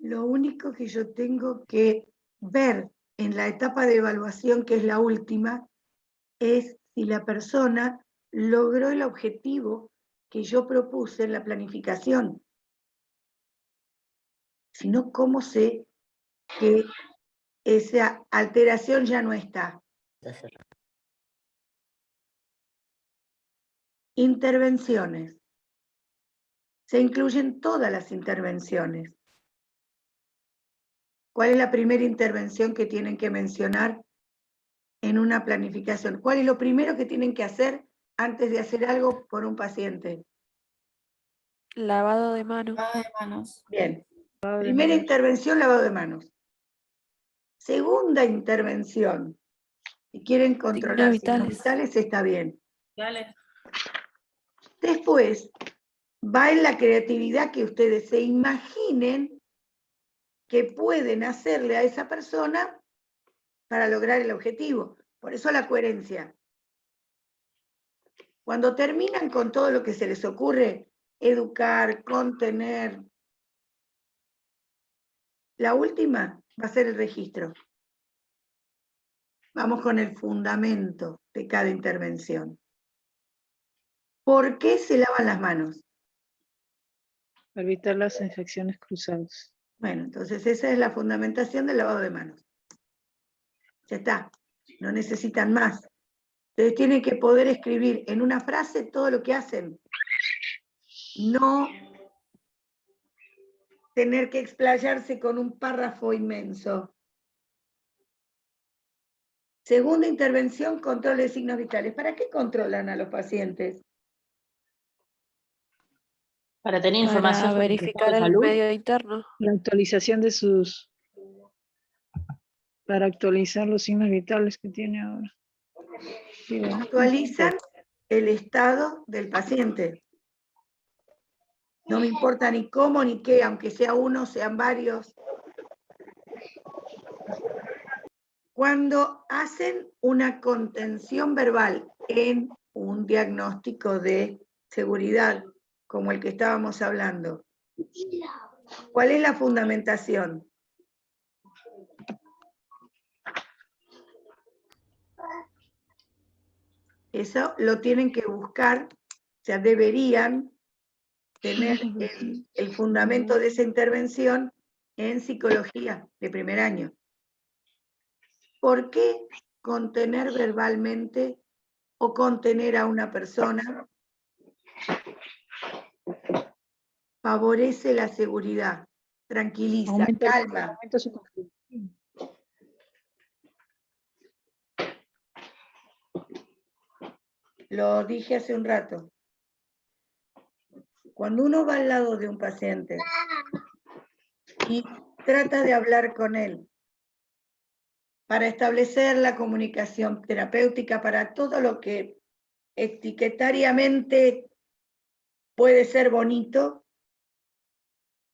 Lo único que yo tengo que ver en la etapa de evaluación, que es la última, es si la persona logró el objetivo que yo propuse en la planificación. Si no, ¿cómo sé que esa alteración ya no está? Intervenciones. Se incluyen todas las intervenciones. ¿Cuál es la primera intervención que tienen que mencionar en una planificación? ¿Cuál es lo primero que tienen que hacer antes de hacer algo por un paciente? Lavado de manos. Lavado de manos. Bien. Primera intervención, lavado de manos. Segunda intervención. Si quieren controlar signos vitales, está bien. Dale. Después, va en la creatividad que ustedes se imaginen que pueden hacerle a esa persona para lograr el objetivo. Por eso la coherencia. Cuando terminan con todo lo que se les ocurre, educar, contener, la última va a ser el registro. Vamos con el fundamento de cada intervención. ¿Por qué se lavan las manos? Para evitar las infecciones cruzadas. Bueno, entonces esa es la fundamentación del lavado de manos. Ya está, no necesitan más. Ustedes tienen que poder escribir en una frase todo lo que hacen. No tener que explayarse con un párrafo inmenso. Segunda intervención, control de signos vitales. ¿Para qué controlan a los pacientes? Para tener Para información sobre su verificar estado de el salud. medio interno. La actualización de sus... Para actualizar los signos vitales que tiene ahora. Sí, ¿verdad? Actualizan el estado del paciente. No me importa ni cómo ni qué, aunque sea uno, sean varios. Cuando hacen una contención verbal en un diagnóstico de seguridad, como el que estábamos hablando, ¿cuál es la fundamentación? Eso lo tienen que buscar, o sea, deberían tener el fundamento de esa intervención en psicología de primer año. ¿Por qué contener verbalmente o contener a una persona favorece la seguridad, tranquiliza, calma? Aumenta su confianza. Lo dije hace un rato. Cuando uno va al lado de un paciente y trata de hablar con él para establecer la comunicación terapéutica, para todo lo que etiquetariamente puede ser bonito,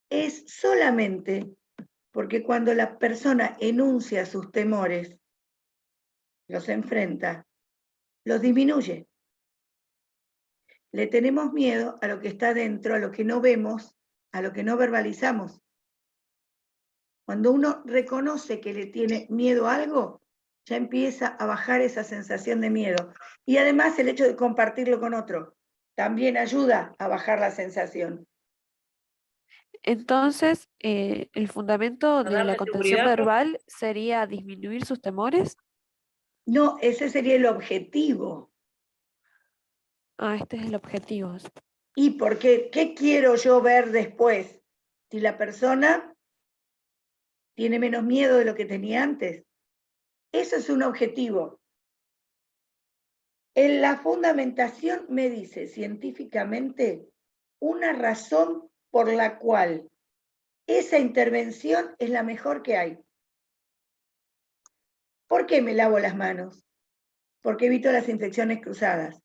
es solamente porque cuando la persona enuncia sus temores, los enfrenta, los disminuye. Le tenemos miedo a lo que está dentro, a lo que no vemos, a lo que no verbalizamos. Cuando uno reconoce que le tiene miedo a algo, ya empieza a bajar esa sensación de miedo. Y además el hecho de compartirlo con otro también ayuda a bajar la sensación. Entonces, el fundamento de darle la contención seguridad, verbal sería disminuir sus temores. No, ese sería el objetivo. Ah, este es el objetivo. ¿Y por qué? ¿Qué quiero yo ver después? Si la persona tiene menos miedo de lo que tenía antes. Eso es un objetivo. En la fundamentación me dice científicamente una razón por la cual esa intervención es la mejor que hay. ¿Por qué me lavo las manos? Porque evito las infecciones cruzadas.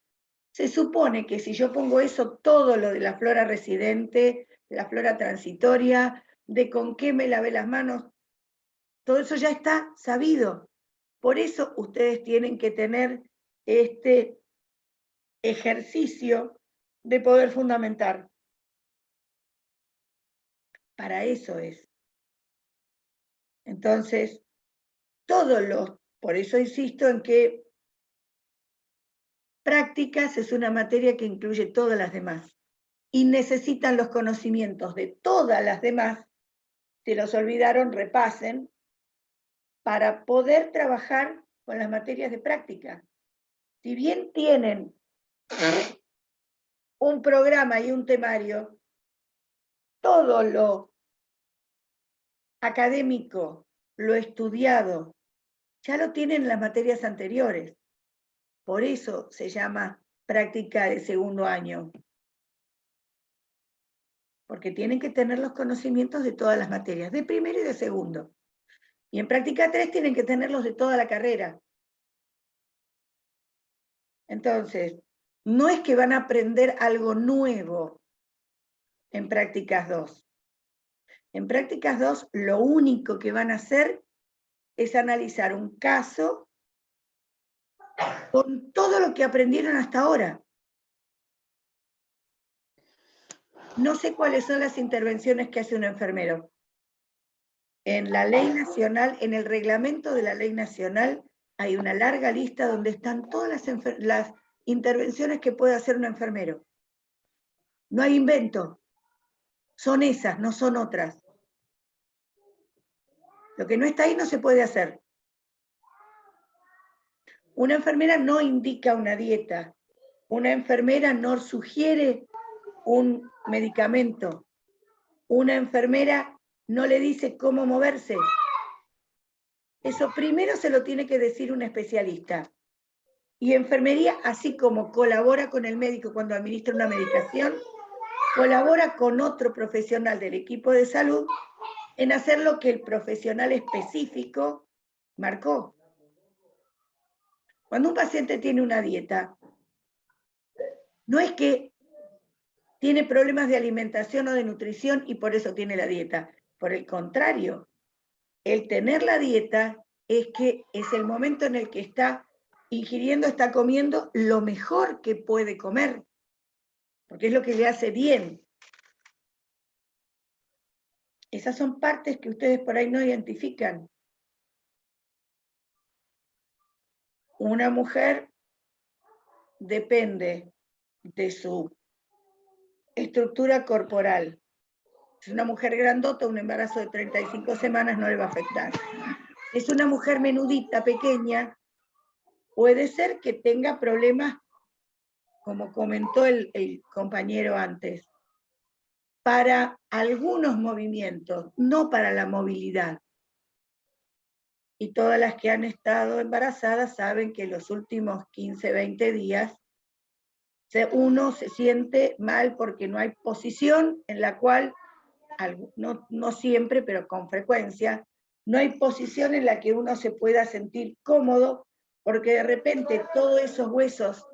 Se supone que si yo pongo eso, todo lo de la flora residente, la flora transitoria, de con qué me lavé las manos, todo eso ya está sabido. Por eso ustedes tienen que tener este ejercicio de poder fundamentar. Para eso es. Entonces, por eso insisto en que prácticas es una materia que incluye todas las demás y necesitan los conocimientos de todas las demás. Si los olvidaron, repasen para poder trabajar con las materias de práctica. Si bien tienen un programa y un temario, todo lo académico, lo estudiado, ya lo tienen en las materias anteriores. Por eso se llama práctica de segundo año. Porque tienen que tener los conocimientos de todas las materias, de primero y de segundo. Y en práctica 3 tienen que tenerlos de toda la carrera. Entonces, no es que van a aprender algo nuevo en prácticas 2. En prácticas 2, lo único que van a hacer es analizar un caso con todo lo que aprendieron hasta ahora. No sé cuáles son las intervenciones que hace un enfermero. En la ley nacional, en el reglamento de la ley nacional, hay una larga lista donde están todas las intervenciones que puede hacer un enfermero. No hay invento. Son esas, no son otras. Lo que no está ahí no se puede hacer. Una enfermera no indica una dieta. Una enfermera no sugiere un medicamento. Una enfermera no le dice cómo moverse. Eso primero se lo tiene que decir un especialista. Y enfermería, así como colabora con el médico cuando administra una medicación, colabora con otro profesional del equipo de salud en hacer lo que el profesional específico marcó. Cuando un paciente tiene una dieta, no es que tiene problemas de alimentación o de nutrición y por eso tiene la dieta. Por el contrario, el tener la dieta es que es el momento en el que está ingiriendo, está comiendo lo mejor que puede comer, porque es lo que le hace bien. Esas son partes que ustedes por ahí no identifican. Una mujer depende de su estructura corporal. Es una mujer grandota, un embarazo de 35 semanas no le va a afectar. Es una mujer menudita, pequeña, puede ser que tenga problemas, como comentó el compañero antes, para algunos movimientos, no para la movilidad. Y todas las que han estado embarazadas saben que los últimos 15, 20 días uno se siente mal porque no hay posición en la cual, no siempre, pero con frecuencia, no hay posición en la que uno se pueda sentir cómodo, porque de repente todos esos huesos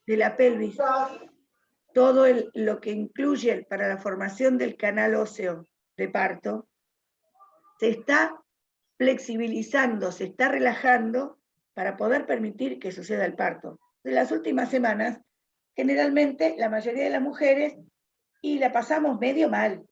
de la pelvis, todo lo que incluye para la formación del canal óseo de parto, se está flexibilizando, se está relajando para poder permitir que suceda el parto. En las últimas semanas, generalmente la mayoría de las mujeres, y la pasamos medio mal.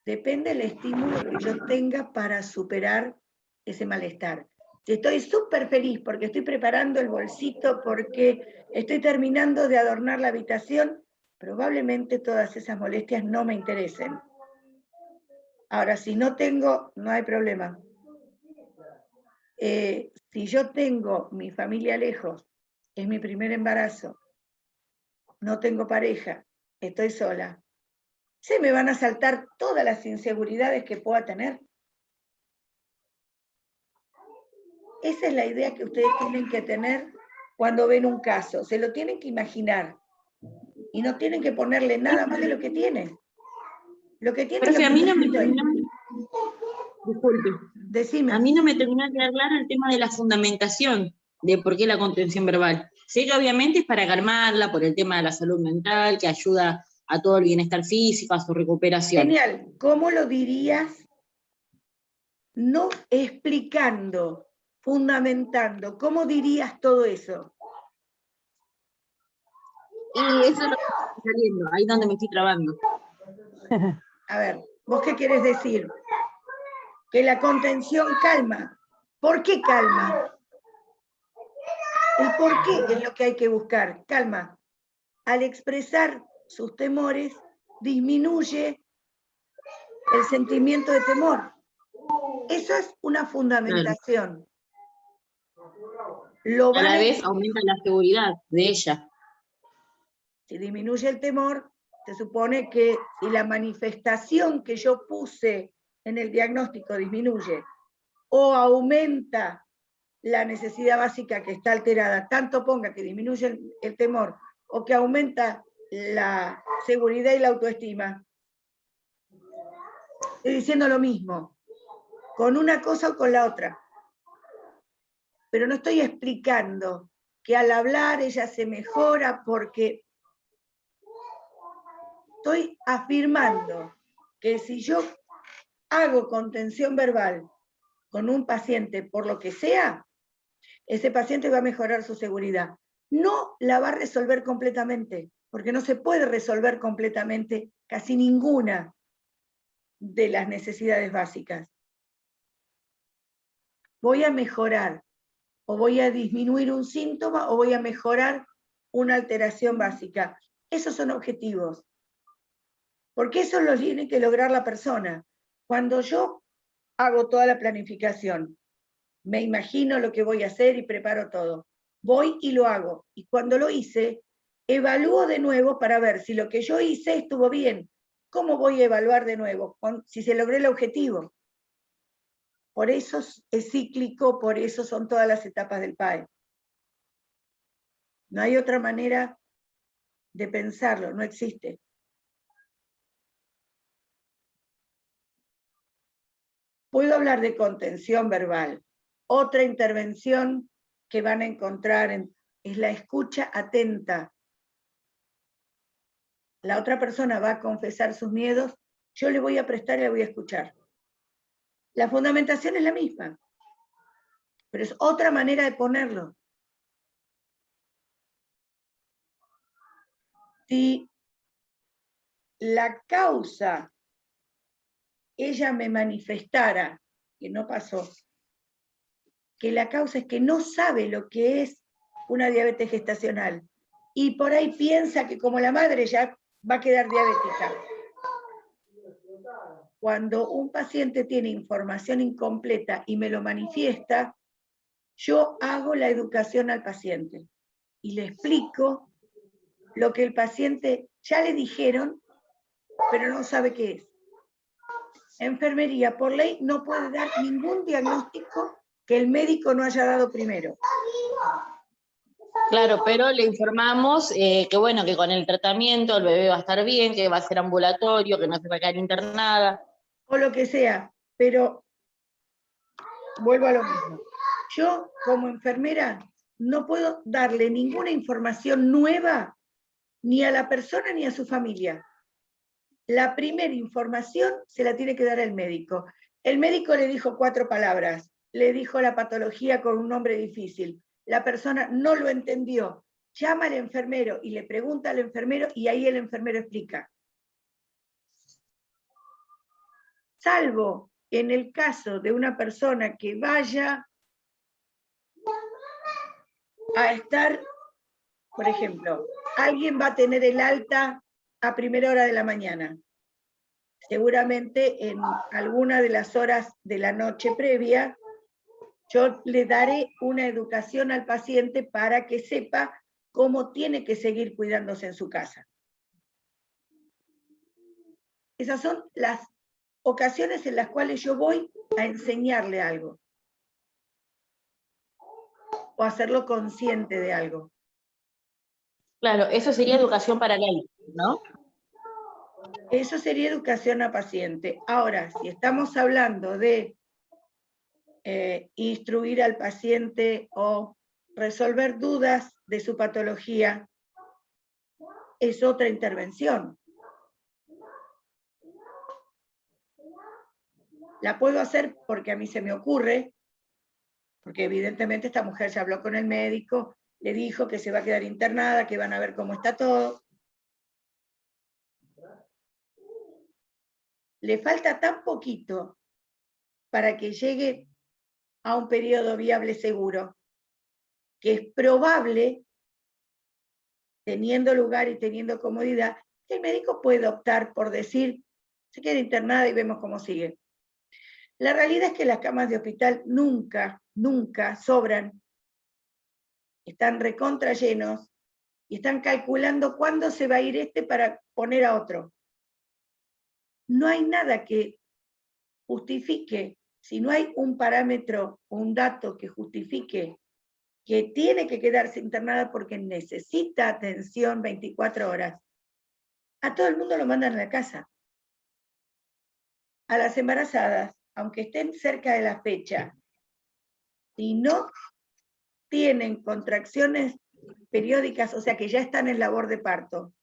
Depende del estímulo que yo tenga para superar ese malestar. Si estoy súper feliz porque estoy preparando el bolsito, porque estoy terminando de adornar la habitación, probablemente todas esas molestias no me interesen. Ahora, si no tengo, no hay problema. Si yo tengo mi familia lejos, es mi primer embarazo, no tengo pareja, estoy sola, se me van a saltar todas las inseguridades que pueda tener. Esa es la idea que ustedes tienen que tener cuando ven un caso. Se lo tienen que imaginar. Y no tienen que ponerle nada más de lo que tienen. Lo que tienen Profe, que a mí no me poner ahí. terminó, disculpe, Decime. a mí no me terminó de quedar claro el tema de la fundamentación de por qué la contención verbal. Sé que obviamente es para calmarla por el tema de la salud mental, que ayuda a todo el bienestar físico, a su recuperación. Genial. ¿Cómo lo dirías? No explicando, fundamentando. ¿Cómo dirías todo eso? Y eso es lo que estoy saliendo, ahí donde me estoy trabando. A ver, ¿vos qué querés decir? Que la contención calma. ¿Por qué calma? El por qué es lo que hay que buscar. Calma. Al expresar sus temores, disminuye el sentimiento de temor. Eso es una fundamentación. Lo A la vale, vez aumenta la seguridad de ella. si disminuye el temor, se supone que si la manifestación que yo puse en el diagnóstico disminuye o aumenta la necesidad básica que está alterada, tanto ponga que disminuye el temor o que aumenta la seguridad y la autoestima, estoy diciendo lo mismo, con una cosa o con la otra. Pero no estoy explicando que al hablar ella se mejora porque estoy afirmando que si yo hago contención verbal con un paciente por lo que sea, ese paciente va a mejorar su seguridad. No la va a resolver completamente, porque no se puede resolver completamente casi ninguna de las necesidades básicas. Voy a mejorar, o voy a disminuir un síntoma, o voy a mejorar una alteración básica. Esos son objetivos. Porque eso lo tiene que lograr la persona. Cuando yo hago toda la planificación, me imagino lo que voy a hacer y preparo todo. Voy y lo hago. Y cuando lo hice, evalúo de nuevo para ver si lo que yo hice estuvo bien. ¿Cómo voy a evaluar de nuevo? Si se logró el objetivo. Por eso es cíclico, por eso son todas las etapas del PAE. No hay otra manera de pensarlo, no existe. Puedo hablar de contención verbal. Otra intervención que van a encontrar es la escucha atenta. La otra persona va a confesar sus miedos, yo le voy a prestar y le voy a escuchar. La fundamentación es la misma, pero es otra manera de ponerlo. Si la causa ella me manifestara, que no pasó, que la causa es que no sabe lo que es una diabetes gestacional y por ahí piensa que como la madre ya va a quedar diabética. Cuando un paciente tiene información incompleta y me lo manifiesta, yo hago la educación al paciente y le explico lo que el paciente ya le dijeron, pero no sabe qué es. Enfermería, por ley, no puede dar ningún diagnóstico que el médico no haya dado primero. Claro, pero le informamos que bueno, que con el tratamiento el bebé va a estar bien, que va a ser ambulatorio, que no se va a quedar internada. O lo que sea, pero vuelvo a lo mismo. Yo, como enfermera, no puedo darle ninguna información nueva ni a la persona ni a su familia. La primera información se la tiene que dar el médico. El médico le dijo 4 palabras, le dijo la patología con un nombre difícil. La persona no lo entendió. Llama al enfermero y le pregunta al enfermero y ahí el enfermero explica. Salvo en el caso de una persona que vaya a estar, por ejemplo, alguien va a tener el alta a primera hora de la mañana. Seguramente en alguna de las horas de la noche previa, yo le daré una educación al paciente para que sepa cómo tiene que seguir cuidándose en su casa. Esas son las ocasiones en las cuales yo voy a enseñarle algo o hacerlo consciente de algo. Claro, eso sería educación paralela, ¿no? Eso sería educación a paciente. Ahora, si estamos hablando de instruir al paciente o resolver dudas de su patología, es otra intervención. La puedo hacer porque a mí se me ocurre, porque evidentemente esta mujer ya habló con el médico, le dijo que se va a quedar internada, que van a ver cómo está todo. le falta tan poquito para que llegue a un periodo viable seguro, que es probable, teniendo lugar y teniendo comodidad, que el médico puede optar por decir, se queda internada y vemos cómo sigue. La realidad es que las camas de hospital nunca sobran, están recontra llenos y están calculando cuándo se va a ir este para poner a otro. No hay nada que justifique, si no hay un parámetro o un dato que justifique que tiene que quedarse internada porque necesita atención 24 horas, a todo el mundo lo mandan a la casa. A las embarazadas, aunque estén cerca de la fecha, si no tienen contracciones periódicas, o sea que ya están en labor de parto,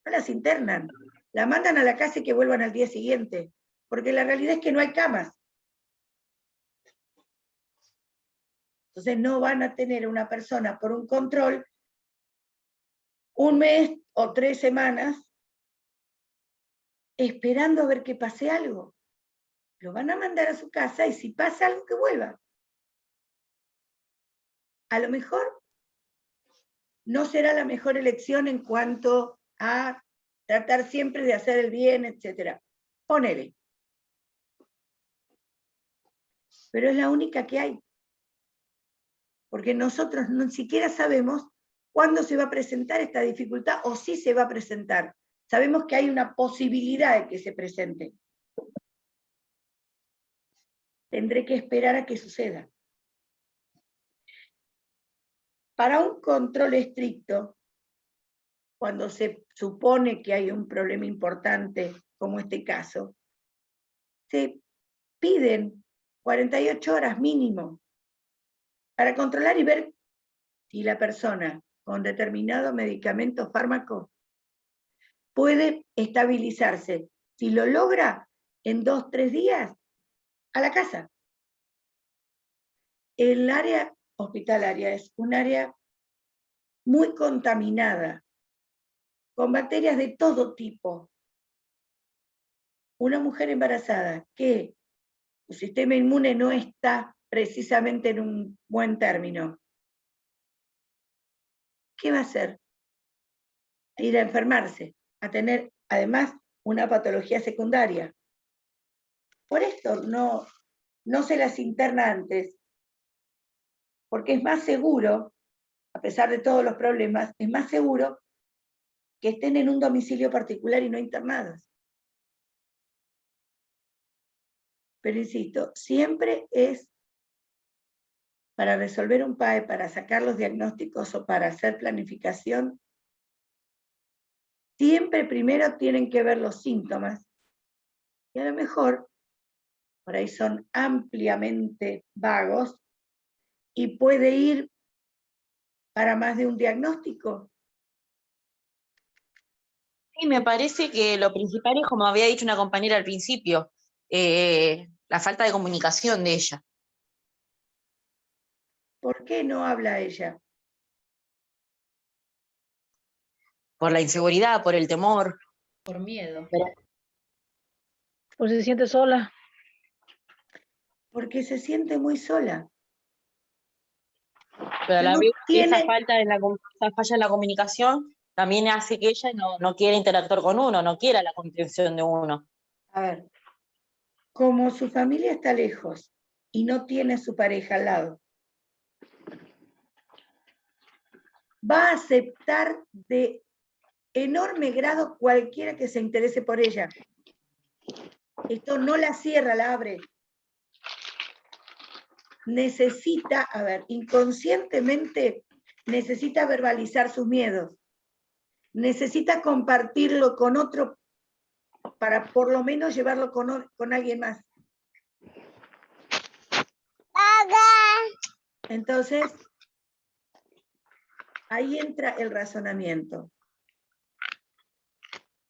no las internan, la mandan a la casa y que vuelvan al día siguiente, porque la realidad es que no hay camas. Entonces no van a tener una persona por un control un mes o 3 semanas esperando a ver que pase algo. Lo van a mandar a su casa y si pasa algo que vuelva. A lo mejor no será la mejor elección en cuanto a tratar siempre de hacer el bien, etc. Ponele. Pero es la única que hay. Porque nosotros ni siquiera sabemos cuándo se va a presentar esta dificultad o si se va a presentar. Sabemos que hay una posibilidad de que se presente. Tendré que esperar a que suceda. Para un control estricto, cuando se supone que hay un problema importante, como este caso, se piden 48 horas mínimo para controlar y ver si la persona con determinado medicamento o fármaco puede estabilizarse. Si lo logra, en 2 o 3 días, a la casa. El área hospitalaria es un área muy contaminada, con bacterias de todo tipo. Una mujer embarazada que su sistema inmune no está precisamente en un buen término, ¿qué va a hacer? Ir a enfermarse, a tener además una patología secundaria. Por esto no se las interna antes, porque es más seguro, a pesar de todos los problemas, es más seguro que estén en un domicilio particular y no internados. Pero insisto, siempre es para resolver un PAE, para sacar los diagnósticos o para hacer planificación, siempre primero tienen que ver los síntomas. Y a lo mejor, por ahí son ampliamente vagos, y puede ir para más de un diagnóstico. Sí, me parece que lo principal es, como había dicho una compañera al principio, la falta de comunicación de ella. ¿Por qué no habla ella? Por la inseguridad, por el temor. Por miedo. Pues se siente sola. Porque se siente muy sola. Pero a la No vez tiene- esa falla en la comunicación también hace que ella no quiera interactuar con uno, no quiera la contención de uno. A ver, como su familia está lejos y no tiene a su pareja al lado, va a aceptar de enorme grado cualquiera que se interese por ella. Esto no la cierra, la abre. Necesita, a ver, inconscientemente necesita verbalizar sus miedos. Necesita compartirlo con otro para por lo menos llevarlo con alguien más. Entonces, ahí entra el razonamiento.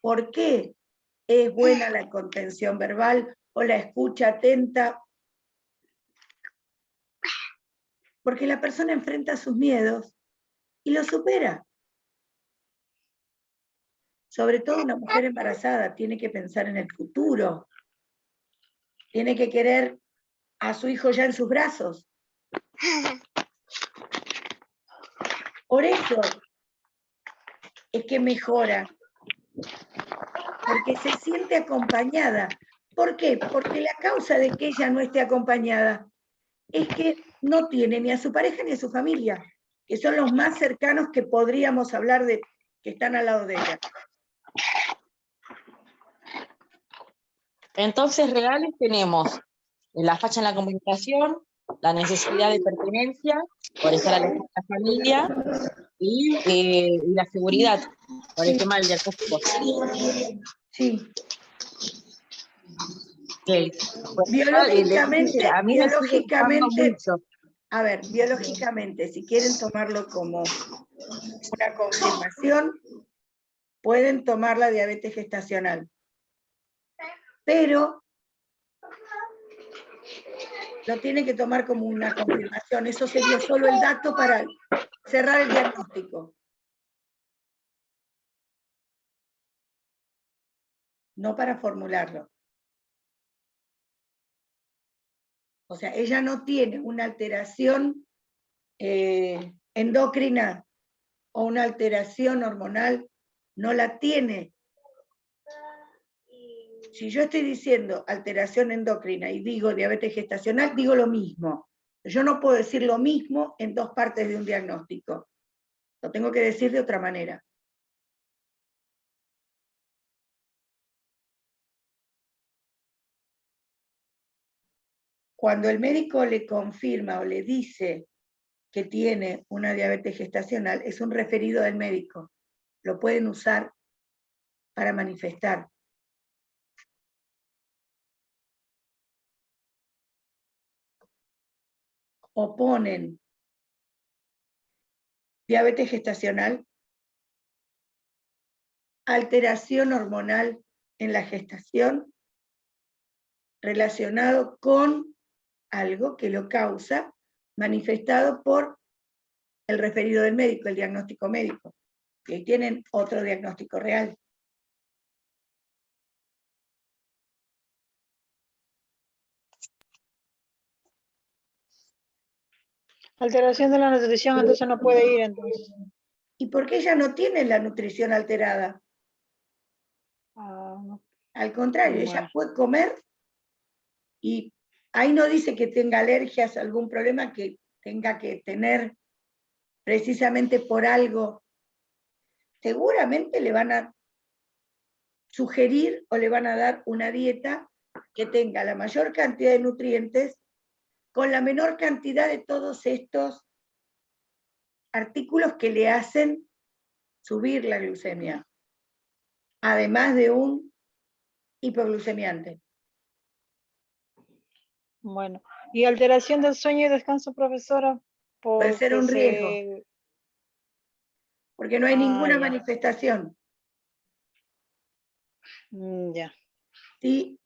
¿Por qué es buena la contención verbal o la escucha atenta? Porque la persona enfrenta sus miedos y los supera. Sobre todo una mujer embarazada tiene que pensar en el futuro. Tiene que querer a su hijo ya en sus brazos. Por eso es que mejora, porque se siente acompañada. ¿Por qué? Porque la causa de que ella no esté acompañada es que no tiene ni a su pareja ni a su familia, que son los más cercanos que podríamos hablar de que están al lado de ella. Entonces, reales tenemos la falla en la comunicación, la necesidad de pertenencia, por estar alejada de la familia, y la seguridad, por el tema del diagnóstico. Sí. Okay. Pues, Biológicamente, a mí me sigue gustando mucho. a ver, biológicamente, si quieren tomarlo como una confirmación, pueden tomar la diabetes gestacional. Pero lo tienen que tomar como una confirmación. Eso sería solo el dato para cerrar el diagnóstico. No para formularlo. O sea, ella no tiene una alteración endocrina o una alteración hormonal, no la tiene. Si yo estoy diciendo alteración endocrina y digo diabetes gestacional, digo lo mismo. Yo no puedo decir lo mismo en dos partes de un diagnóstico. Lo tengo que decir de otra manera. Cuando el médico le confirma o le dice que tiene una diabetes gestacional, es un referido del médico. Lo pueden usar para manifestar. O ponen diabetes gestacional, alteración hormonal en la gestación relacionado con algo que lo causa, manifestado por el referido del médico, el diagnóstico médico. Y ahí tienen otro diagnóstico real. Alteración de la nutrición, entonces no puede ir entonces. ¿Y por qué ella no tiene la nutrición alterada? No. Al contrario, Bueno. ella puede comer y ahí no dice que tenga alergias, algún problema que tenga que tener precisamente por algo. Seguramente le van a sugerir o le van a dar una dieta que tenga la mayor cantidad de nutrientes con la menor cantidad de todos estos artículos que le hacen subir la glucemia, además de un hipoglucemiante. Bueno, y alteración del sueño y descanso, profesora, Puede ser un riesgo, porque no hay ninguna manifestación. Ya. Si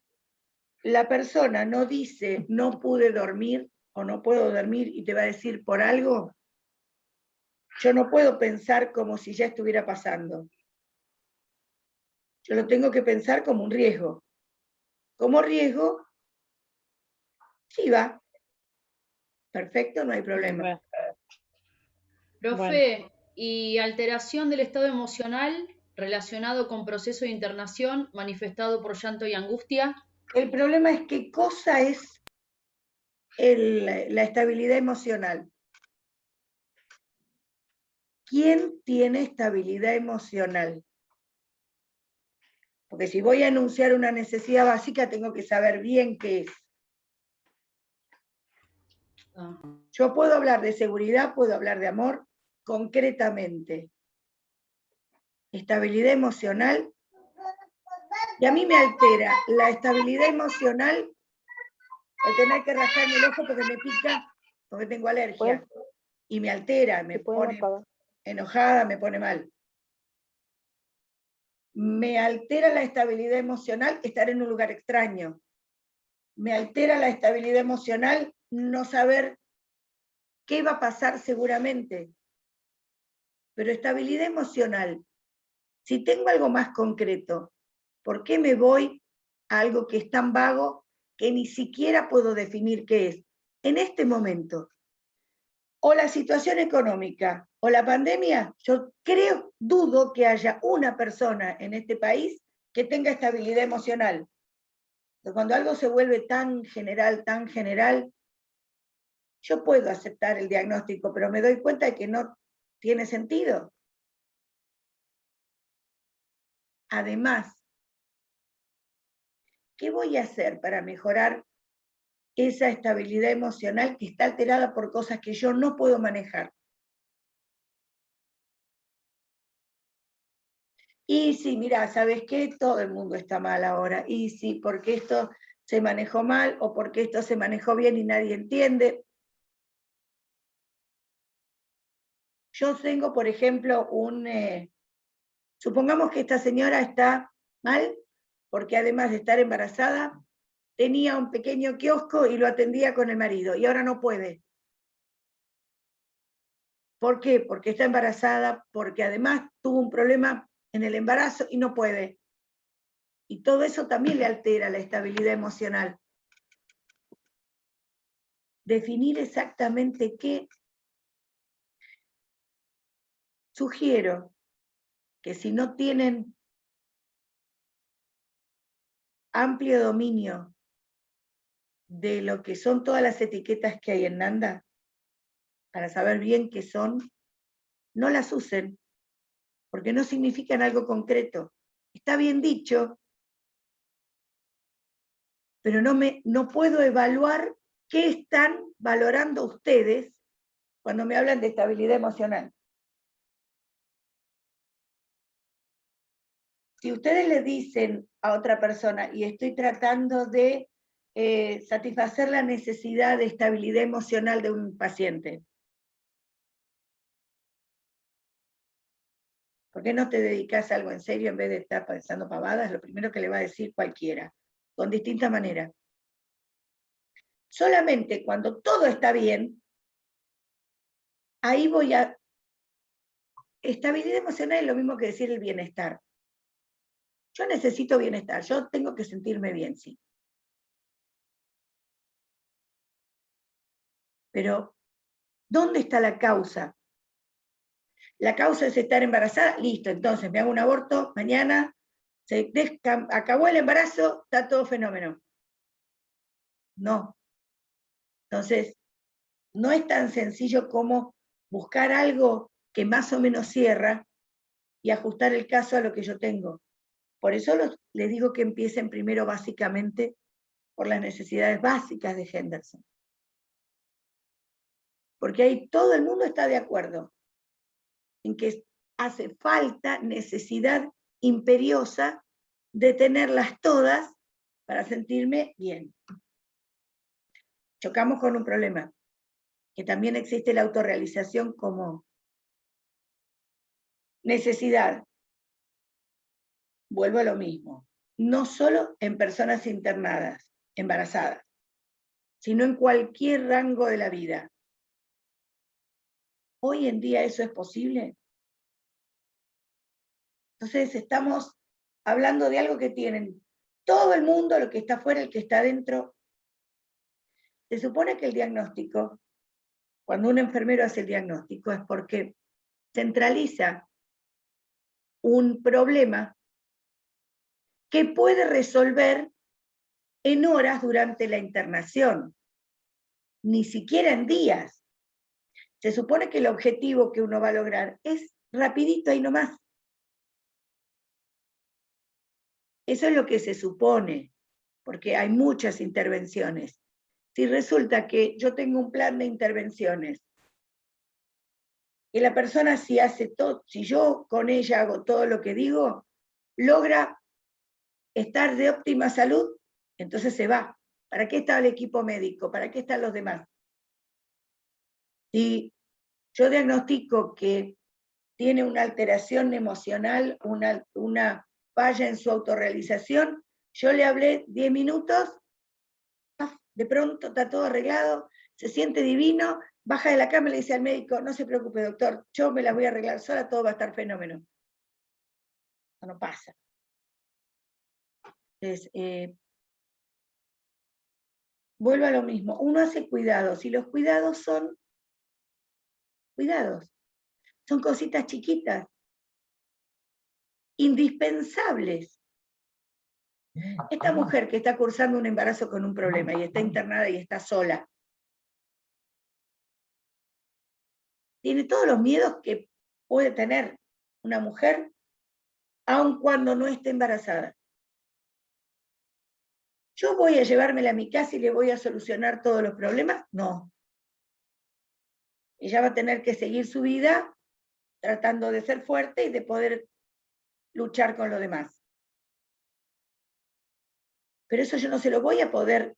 la persona no dice no pude dormir o no puedo dormir y te va a decir por algo, yo no puedo pensar como si ya estuviera pasando. Yo lo tengo que pensar como un riesgo. Como riesgo, sí va. Perfecto, no hay problema. Bueno. Profe, Bueno. ¿y alteración del estado emocional relacionado con proceso de internación manifestado por llanto y angustia? El problema es qué cosa es la estabilidad emocional. ¿Quién tiene estabilidad emocional? Porque si voy a anunciar una necesidad básica, tengo que saber bien qué es. Yo puedo hablar de seguridad, puedo hablar de amor, concretamente. Estabilidad emocional. Y a mí me altera la estabilidad emocional el tener que rascarme el ojo porque me pica, porque tengo alergia. Y me altera, me pone enojada, me pone mal. Me altera la estabilidad emocional estar en un lugar extraño. Me altera la estabilidad emocional no saber qué va a pasar seguramente. Pero estabilidad emocional, si tengo algo más concreto, ¿por qué me voy a algo que es tan vago que ni siquiera puedo definir qué es, en este momento, o la situación económica, o la pandemia, yo dudo que haya una persona en este país que tenga estabilidad emocional. Pero cuando algo se vuelve tan general, yo puedo aceptar el diagnóstico, pero me doy cuenta de que no tiene sentido. Además, ¿qué voy a hacer para mejorar esa estabilidad emocional que está alterada por cosas que yo no puedo manejar? Y sí, mira, ¿sabes qué? Todo el mundo está mal ahora. Y sí, porque esto se manejó mal o porque esto se manejó bien y nadie entiende. Yo tengo, por ejemplo, supongamos que esta señora está mal, porque además de estar embarazada, tenía un pequeño kiosco y lo atendía con el marido, y ahora no puede. ¿Por qué? Porque está embarazada, porque además tuvo un problema en el embarazo y no puede. Y todo eso también le altera la estabilidad emocional. Definir exactamente qué. Sugiero que si no tienen amplio dominio de lo que son todas las etiquetas que hay en Nanda, para saber bien qué son, no las usen, porque no significan algo concreto. Está bien dicho, pero no puedo evaluar qué están valorando ustedes cuando me hablan de estabilidad emocional. Si ustedes le dicen a otra persona, y estoy tratando de satisfacer la necesidad de estabilidad emocional de un paciente, ¿por qué no te dedicas a algo en serio en vez de estar pensando pavadas? Lo primero que le va a decir cualquiera, con distinta manera. Solamente cuando todo está bien, ahí voy a... Estabilidad emocional es lo mismo que decir el bienestar. Yo necesito bienestar, yo tengo que sentirme bien, sí. Pero, ¿dónde está la causa? La causa es estar embarazada, listo, entonces me hago un aborto, mañana acabó el embarazo, está todo fenómeno. No. Entonces, no es tan sencillo como buscar algo que más o menos cierra y ajustar el caso a lo que yo tengo. Por eso les digo que empiecen primero básicamente por las necesidades básicas de Henderson. Porque ahí todo el mundo está de acuerdo en que hace falta, necesidad imperiosa de tenerlas todas para sentirme bien. Chocamos con un problema, que también existe la autorrealización como necesidad. Vuelvo a lo mismo, no solo en personas internadas, embarazadas, sino en cualquier rango de la vida. ¿Hoy en día eso es posible? Entonces estamos hablando de algo que tienen todo el mundo, lo que está afuera, el que está adentro. Se supone que el diagnóstico, cuando un enfermero hace el diagnóstico, es porque centraliza un problema que puede resolver en horas durante la internación, ni siquiera en días. Se supone que el objetivo que uno va a lograr es rapidito ahí nomás. Eso es lo que se supone, porque hay muchas intervenciones. Si resulta que yo tengo un plan de intervenciones y la persona si hace todo, si yo con ella hago todo lo que digo, logra estar de óptima salud, entonces se va. ¿Para qué está el equipo médico? ¿Para qué están los demás? Si yo diagnostico que tiene una alteración emocional, una falla en su autorrealización, yo le hablé 10 minutos, de pronto está todo arreglado, se siente divino, baja de la cama y le dice al médico, no se preocupe doctor, yo me la voy a arreglar sola, todo va a estar fenómeno. No pasa. Entonces, vuelvo a lo mismo, uno hace cuidados y los cuidados son cuidados, son cositas chiquitas, indispensables. Esta mujer que está cursando un embarazo con un problema y está internada y está sola, tiene todos los miedos que puede tener una mujer, aun cuando no esté embarazada. ¿Yo voy a llevármela a mi casa y le voy a solucionar todos los problemas? No. Ella va a tener que seguir su vida tratando de ser fuerte y de poder luchar con lo demás. Pero eso yo no se lo voy a poder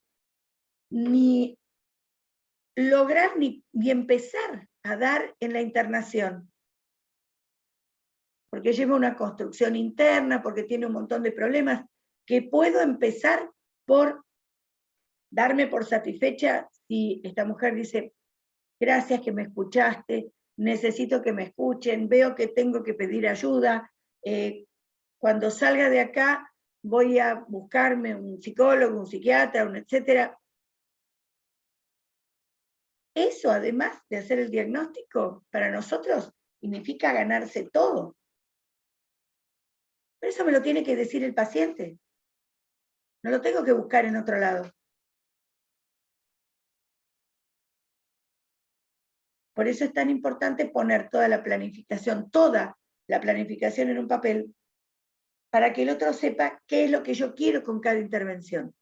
ni lograr ni empezar a dar en la internación. Porque lleva una construcción interna, porque tiene un montón de problemas, que puedo empezar por darme por satisfecha si esta mujer dice, gracias que me escuchaste, necesito que me escuchen, veo que tengo que pedir ayuda, cuando salga de acá voy a buscarme un psicólogo, un psiquiatra, un etcétera. Eso, además de hacer el diagnóstico, para nosotros significa ganarse todo. Pero eso me lo tiene que decir el paciente. No lo tengo que buscar en otro lado. Por eso es tan importante poner toda la planificación en un papel, para que el otro sepa qué es lo que yo quiero con cada intervención.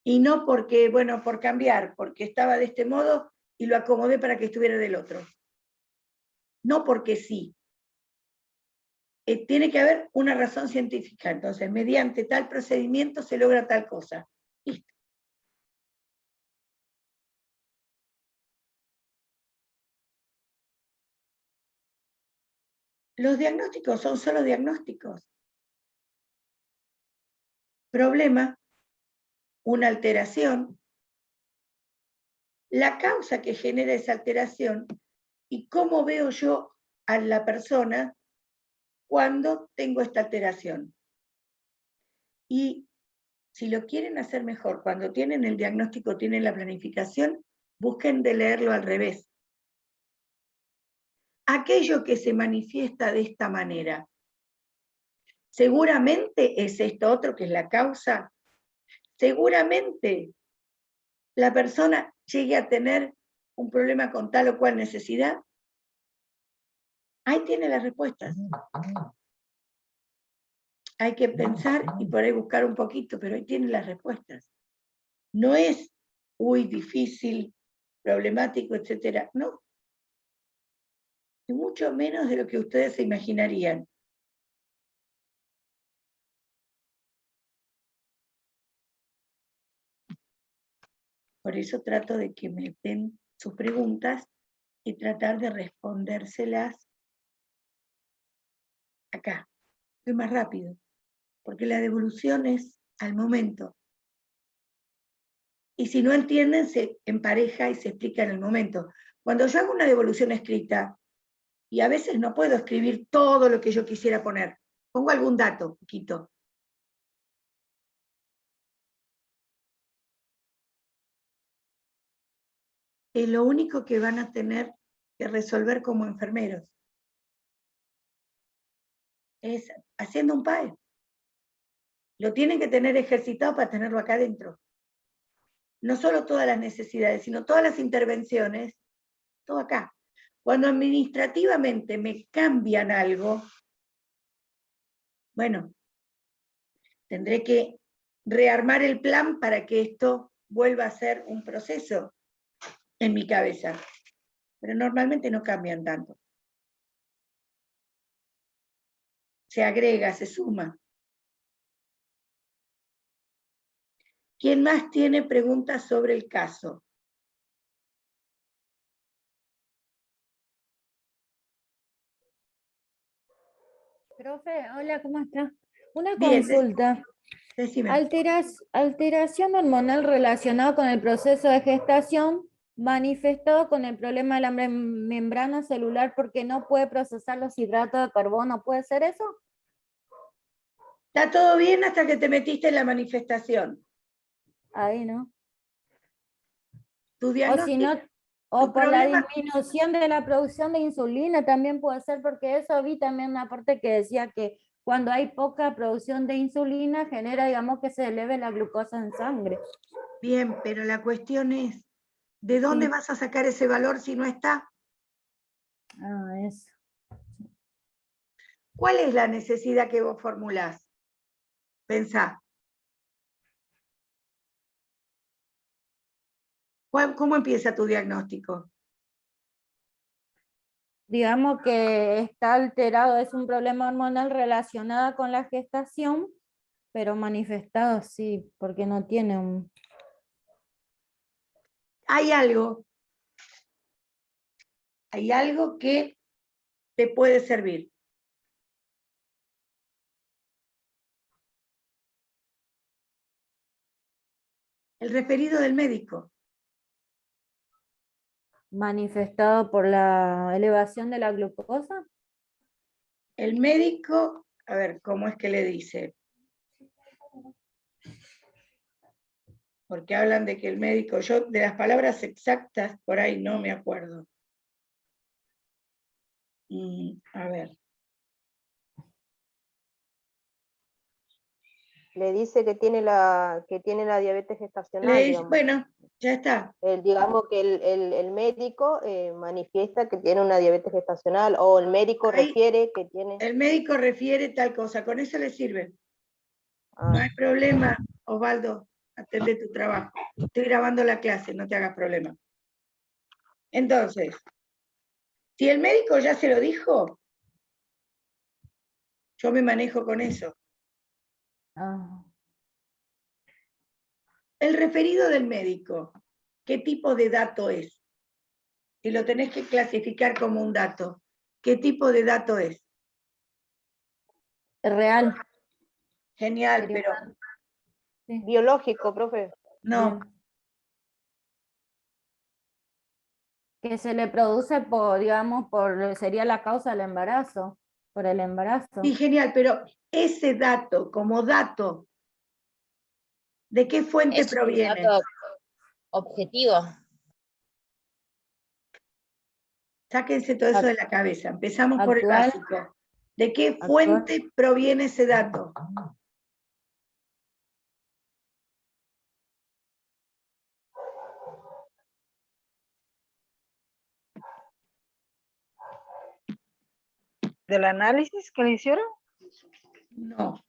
Y no porque, bueno, por cambiar, porque estaba de este modo y lo acomodé para que estuviera del otro. No porque sí. Tiene que haber una razón científica. Entonces, mediante tal procedimiento se logra tal cosa. Listo. Los diagnósticos son solo diagnósticos. Problema, una alteración, la causa que genera esa alteración y cómo veo yo a la persona cuando tengo esta alteración. Y si lo quieren hacer mejor, cuando tienen el diagnóstico, tienen la planificación, busquen de leerlo al revés. Aquello que se manifiesta de esta manera, seguramente es esto otro que es la causa, seguramente la persona llegue a tener un problema con tal o cual necesidad. Ahí tiene las respuestas. Hay que pensar y por ahí buscar un poquito, pero ahí tiene las respuestas. No es, uy, difícil, problemático, etcétera. No. Y mucho menos de lo que ustedes se imaginarían. Por eso trato de que me den sus preguntas y tratar de respondérselas acá. Es más rápido, porque la devolución es al momento. Y si no entienden, se empareja y se explica en el momento. Cuando yo hago una devolución escrita, y a veces no puedo escribir todo lo que yo quisiera poner, pongo algún dato, poquito. Es lo único que van a tener que resolver como enfermeros. Es haciendo un PAE. Lo tienen que tener ejercitado para tenerlo acá adentro. No solo todas las necesidades, sino todas las intervenciones, todo acá. Cuando administrativamente me cambian algo, bueno, tendré que rearmar el plan para que esto vuelva a ser un proceso en mi cabeza. Pero normalmente no cambian tanto. Se agrega, se suma. ¿Quién más tiene preguntas sobre el caso? Profe, hola, ¿cómo está? Una Bien, consulta. decime. Alteración hormonal relacionada con el proceso de gestación, manifestado con el problema de la membrana celular porque no puede procesar los hidratos de carbono. ¿Puede ser eso? Está todo bien hasta que te metiste en la manifestación. ahí, ¿no? Tu O si diagnóstico, no, o tu por la problema- disminución de la producción de insulina también puede ser, porque eso vi también una parte que decía que cuando hay poca producción de insulina genera, digamos, que se eleve la glucosa en sangre. bien, pero la cuestión es, ¿de dónde Sí. vas a sacar ese valor si no está? Ah, eso. ¿Cuál es la necesidad que vos formulás? Pensá. ¿Cómo empieza tu diagnóstico? Digamos que está alterado, es un problema hormonal relacionado con la gestación, pero manifestado sí, porque no tiene un... Hay algo que te puede servir. El referido del médico. manifestado por la elevación de la glucosa. El médico, a ver, ¿cómo es que le dice? Porque hablan de que el médico, yo de las palabras exactas por ahí no me acuerdo. A ver. Le dice que tiene la diabetes gestacional, digamos. Bueno, ya está. Digamos que el médico manifiesta que tiene una diabetes gestacional, o el médico Ahí, refiere que tiene... El médico refiere tal cosa, con eso le sirve. Ah, No hay problema, Osvaldo, atende tu trabajo. Estoy grabando la clase, no te hagas problema. Entonces, si el médico ya se lo dijo, yo me manejo con eso. Ah, El referido del médico, ¿qué tipo de dato es? Si lo tenés que clasificar como un dato, ¿qué tipo de dato es? real. Genial, Sería pero sí, biológico, profe. no. bien. Que se le produce por, digamos, sería la causa del embarazo, por el embarazo. Sí, genial, pero ese dato, como dato, ¿de qué fuente Es un proviene? dato objetivo. Sáquense todo eso de la cabeza. Empezamos por el Actual. básico. ¿De qué Actual. fuente proviene ese dato? ¿Del análisis que le hicieron? No.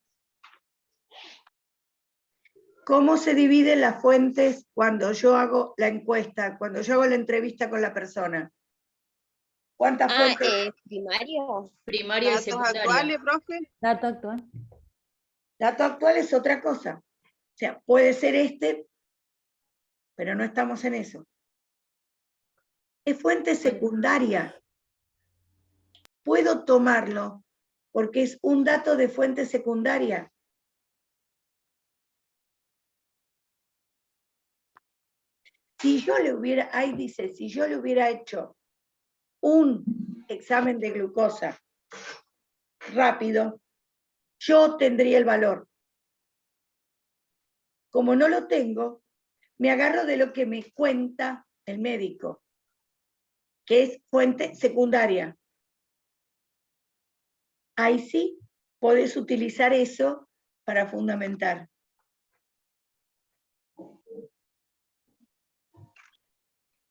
¿Cómo se dividen las fuentes cuando yo hago la encuesta, cuando yo hago la entrevista con la persona? ¿Cuántas fuentes? Primario. Primaria y Datos secundaria. actuales, profe. Dato actual. Dato actual es otra cosa. O sea, puede ser pero no estamos en eso. Es fuente secundaria. Puedo tomarlo porque es un dato de fuente secundaria. Si yo le hubiera, ahí dice, si yo le hubiera hecho un examen de glucosa rápido, yo tendría el valor. Como no lo tengo, me agarro de lo que me cuenta el médico, que es fuente secundaria. Ahí sí podés utilizar eso para fundamentar.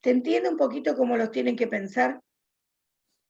¿Se entiende un poquito cómo los tienen que pensar?